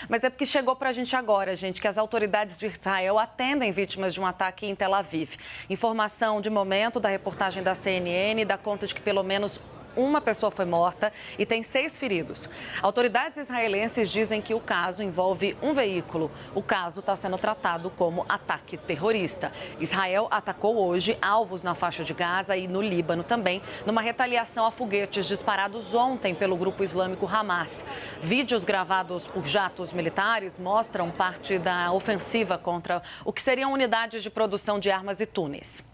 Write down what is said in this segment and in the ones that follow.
Mas é porque chegou para a gente agora, gente, que as autoridades de Israel atendem vítimas de um ataque em Tel Aviv. Informação de momento da reportagem da CNN dá conta de que pelo menos uma pessoa foi morta e tem 6 feridos. Autoridades israelenses dizem que o caso envolve um veículo. O caso está sendo tratado como ataque terrorista. Israel atacou hoje alvos na faixa de Gaza e no Líbano também, numa retaliação a foguetes disparados ontem pelo grupo islâmico Hamas. Vídeos gravados por jatos militares mostram parte da ofensiva contra o que seriam unidades de produção de armas e túneis.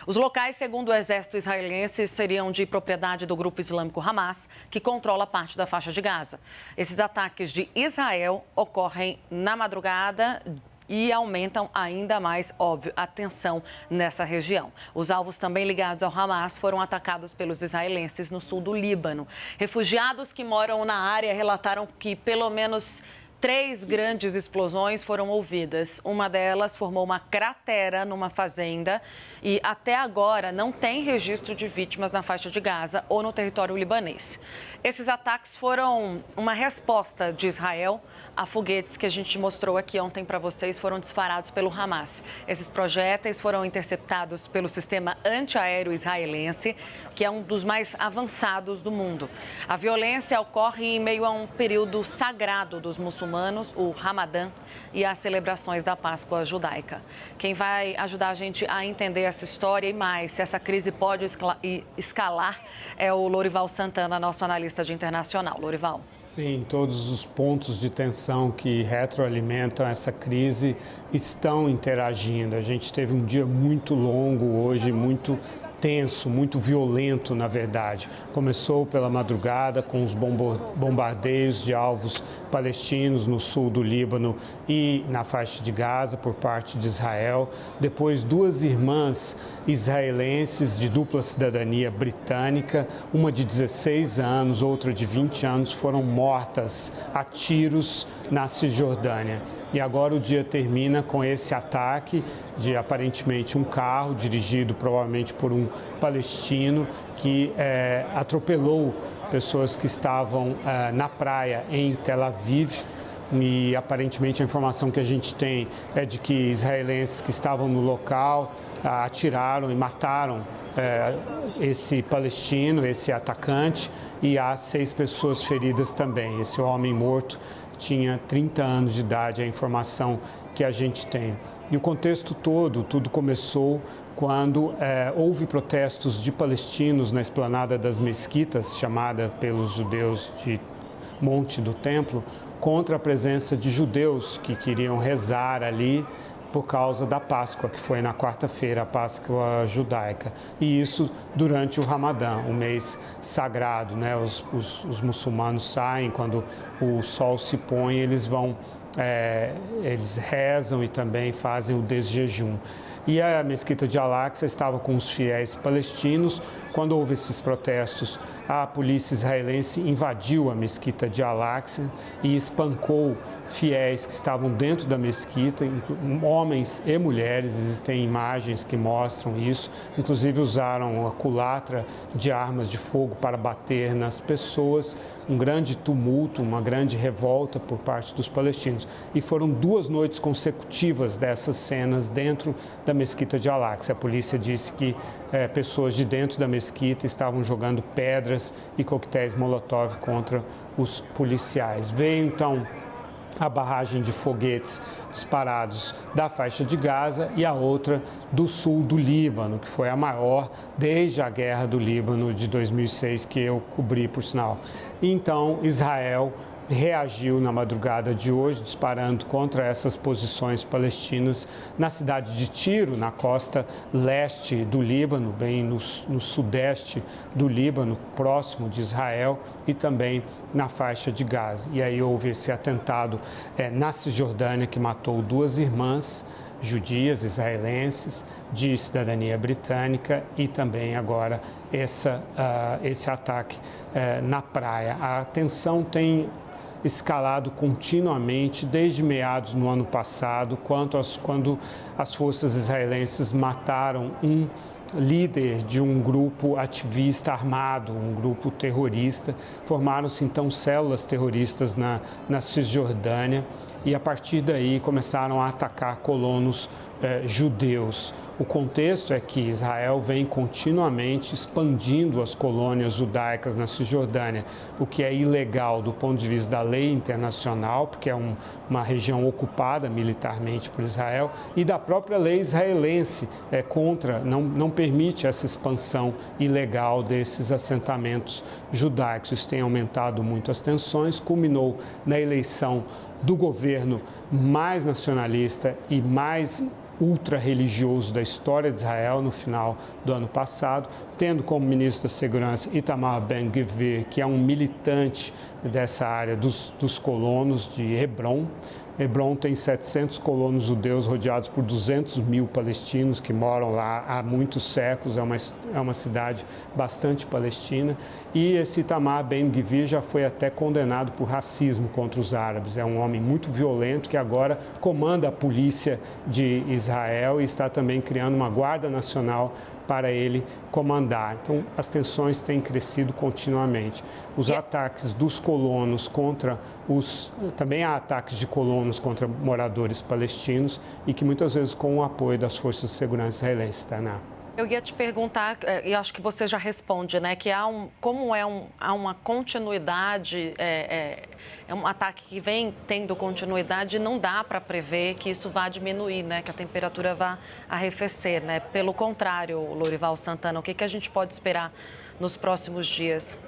Os locais, segundo o exército israelense, seriam de propriedade do grupo islâmico Hamas, que controla parte da faixa de Gaza. Esses ataques de Israel ocorrem na madrugada e aumentam ainda mais, óbvio, a tensão nessa região. Os alvos também ligados ao Hamas foram atacados pelos israelenses no sul do Líbano. Refugiados que moram na área relataram que pelo menos 3 grandes explosões foram ouvidas. Uma delas formou uma cratera numa fazenda e até agora não tem registro de vítimas na faixa de Gaza ou no território libanês. Esses ataques foram uma resposta de Israel a foguetes que a gente mostrou aqui ontem para vocês, foram disparados pelo Hamas. Esses projéteis foram interceptados pelo sistema antiaéreo israelense, que é um dos mais avançados do mundo. A violência ocorre em meio a um período sagrado dos muçulmanos, o Ramadã, e as celebrações da Páscoa judaica. Quem vai ajudar a gente a entender essa história e mais, se essa crise pode escalar, é o Lorival Santana, nosso analista de internacional. Lorival. Sim, todos os pontos de tensão que retroalimentam essa crise estão interagindo. A gente teve um dia muito longo hoje, muito tenso, muito violento, na verdade. Começou pela madrugada com os bombardeios de alvos palestinos no sul do Líbano e na faixa de Gaza por parte de Israel. Depois, 2 irmãs israelenses de dupla cidadania britânica, uma de 16 anos, outra de 20 anos, foram mortas a tiros na Cisjordânia. E agora o dia termina com esse ataque de aparentemente um carro dirigido provavelmente por um palestino que atropelou pessoas que estavam na praia em Tel Aviv. E aparentemente a informação que a gente tem é de que israelenses que estavam no local atiraram e mataram esse palestino, esse atacante, e há 6 pessoas feridas também. Esse homem morto tinha 30 anos de idade, é a informação que a gente tem. E o contexto todo, tudo começou quando houve protestos de palestinos na esplanada das mesquitas, chamada pelos judeus de Monte do Templo, contra a presença de judeus que queriam rezar ali por causa da Páscoa, que foi na quarta-feira, a Páscoa judaica. E isso durante o Ramadã, o mês sagrado, né? Os muçulmanos saem, quando o sol se põe, eles rezam e também fazem o desjejum. E a mesquita de Al-Aqsa estava com os fiéis palestinos. Quando houve esses protestos, a polícia israelense invadiu a mesquita de Al-Aqsa e espancou fiéis que estavam dentro da mesquita, homens e mulheres. Existem imagens que mostram isso. Inclusive usaram a culatra de armas de fogo para bater nas pessoas. Um grande tumulto, uma grande revolta por parte dos palestinos. E foram 2 noites consecutivas dessas cenas dentro da mesquita de Al-Aqsa. A polícia disse que pessoas de dentro da mesquita estavam jogando pedras e coquetéis Molotov contra os policiais. Veio então a barragem de foguetes disparados da faixa de Gaza e a outra do sul do Líbano, que foi a maior desde a guerra do Líbano de 2006, que eu cobri, por sinal. E então, Israel reagiu na madrugada de hoje, disparando contra essas posições palestinas na cidade de Tiro, na costa leste do Líbano, bem no sudeste do Líbano, próximo de Israel, e também na faixa de Gaza. E aí houve esse atentado na Cisjordânia, que matou 2 irmãs judias israelenses de cidadania britânica, e também agora esse ataque na praia. A tensão tem escalado continuamente desde meados no ano passado, quando as forças israelenses mataram um líder de um grupo ativista armado, um grupo terrorista. Formaram-se então células terroristas na Cisjordânia e a partir daí começaram a atacar colonos judeus. O contexto é que Israel vem continuamente expandindo as colônias judaicas na Cisjordânia, o que é ilegal do ponto de vista da lei internacional, porque é uma região ocupada militarmente por Israel, e da própria lei israelense não permite essa expansão ilegal desses assentamentos judaicos. Isso tem aumentado muito as tensões, culminou na eleição do governo mais nacionalista e mais ultra-religioso da história de Israel no final do ano passado, tendo como ministro da Segurança Itamar Ben-Gvir, que é um militante dessa área dos colonos de Hebron. Hebron tem 700 colonos judeus rodeados por 200 mil palestinos que moram lá há muitos séculos, é uma cidade bastante palestina. E esse Itamar Ben-Gvir já foi até condenado por racismo contra os árabes. É um homem muito violento que agora comanda a polícia de Israel e está também criando uma guarda nacional para ele comandar. Então, as tensões têm crescido continuamente. Os ataques dos colonos também há ataques de colonos contra moradores palestinos e que muitas vezes com o apoio das forças de segurança israelenses, Tainá. Eu ia te perguntar, e acho que você já responde, né, que há uma continuidade, é um ataque que vem tendo continuidade e não dá para prever que isso vá diminuir, né, que a temperatura vá arrefecer, né? Pelo contrário, Lorival Santana, o que a gente pode esperar nos próximos dias?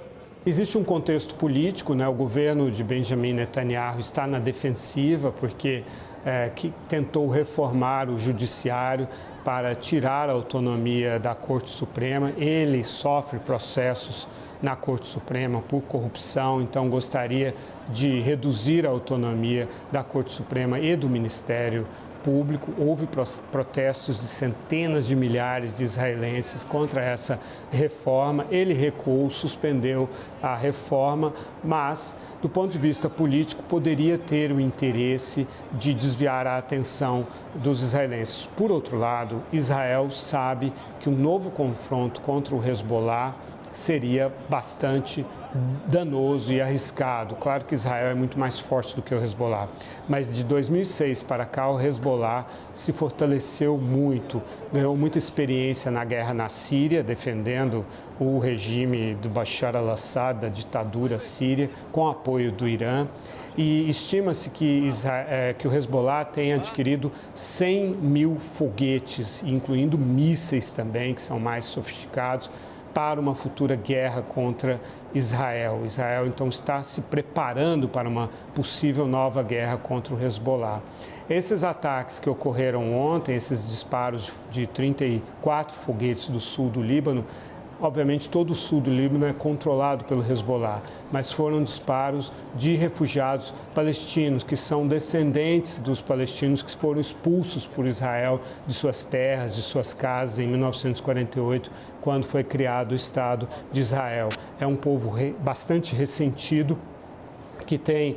Existe um contexto político, né? O governo de Benjamin Netanyahu está na defensiva porque que tentou reformar o judiciário para tirar a autonomia da Corte Suprema. Ele sofre processos na Corte Suprema por corrupção, então gostaria de reduzir a autonomia da Corte Suprema e do Ministério Público. Houve protestos de centenas de milhares de israelenses contra essa reforma. Ele recuou, suspendeu a reforma, mas, do ponto de vista político, poderia ter o interesse de desviar a atenção dos israelenses. Por outro lado, Israel sabe que um novo confronto contra o Hezbollah seria bastante danoso e arriscado. Claro que Israel é muito mais forte do que o Hezbollah, mas de 2006 para cá o Hezbollah se fortaleceu muito, ganhou muita experiência na guerra na Síria, defendendo o regime do Bashar al-Assad, da ditadura síria, com apoio do Irã. E estima-se que o Hezbollah tenha adquirido 100 mil foguetes, incluindo mísseis também, que são mais sofisticados, para uma futura guerra contra Israel. Israel, então, está se preparando para uma possível nova guerra contra o Hezbollah. Esses ataques que ocorreram ontem, esses disparos de 34 foguetes do sul do Líbano, obviamente todo o sul do Líbano é controlado pelo Hezbollah, mas foram disparos de refugiados palestinos, que são descendentes dos palestinos que foram expulsos por Israel de suas terras, de suas casas em 1948, quando foi criado o Estado de Israel. É um povo bastante ressentido, que tem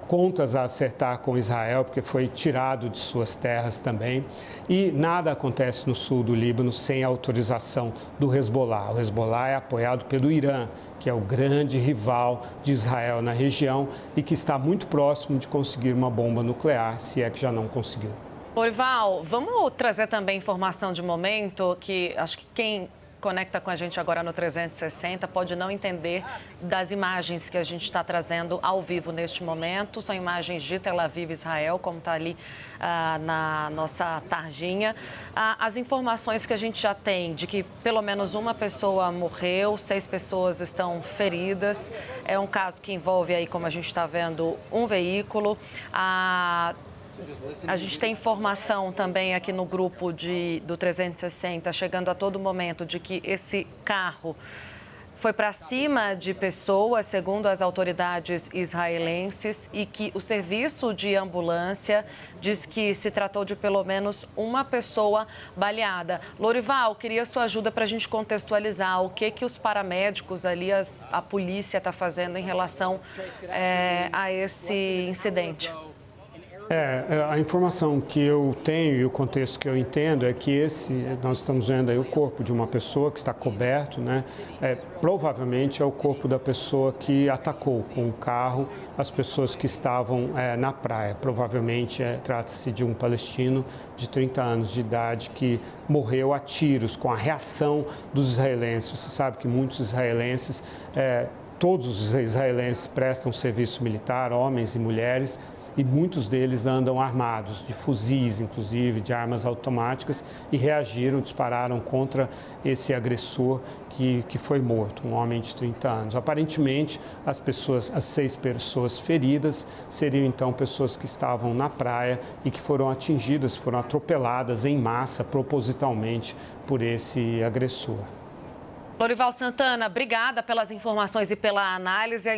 contas a acertar com Israel, porque foi tirado de suas terras também. E nada acontece no sul do Líbano sem a autorização do Hezbollah. O Hezbollah é apoiado pelo Irã, que é o grande rival de Israel na região e que está muito próximo de conseguir uma bomba nuclear, se é que já não conseguiu. Lorival, vamos trazer também informação de momento que acho que quem conecta com a gente agora no 360 pode não entender das imagens que a gente está trazendo ao vivo neste momento. São imagens de Tel Aviv, Israel, como está ali na nossa tarjinha. As informações que a gente já tem de que pelo menos uma pessoa morreu, 6 pessoas estão feridas. É um caso que envolve aí, como a gente está vendo, um veículo. A gente tem informação também aqui no grupo do 360, chegando a todo momento, de que esse carro foi para cima de pessoas, segundo as autoridades israelenses, e que o serviço de ambulância diz que se tratou de pelo menos uma pessoa baleada. Lorival, queria sua ajuda para a gente contextualizar o que os paramédicos ali, a polícia está fazendo em relação a esse incidente. A informação que eu tenho e o contexto que eu entendo é que nós estamos vendo aí o corpo de uma pessoa que está coberto, né? Provavelmente é o corpo da pessoa que atacou com o carro as pessoas que estavam na praia. Provavelmente trata-se de um palestino de 30 anos de idade que morreu a tiros com a reação dos israelenses. Você sabe que muitos israelenses, todos os israelenses prestam serviço militar, homens e mulheres, e muitos deles andam armados, de fuzis, inclusive, de armas automáticas, e reagiram, dispararam contra esse agressor que foi morto, um homem de 30 anos. Aparentemente, as 6 pessoas feridas seriam, então, pessoas que estavam na praia e que foram atingidas, foram atropeladas em massa, propositalmente, por esse agressor. Lorival Santana, obrigada pelas informações e pela análise.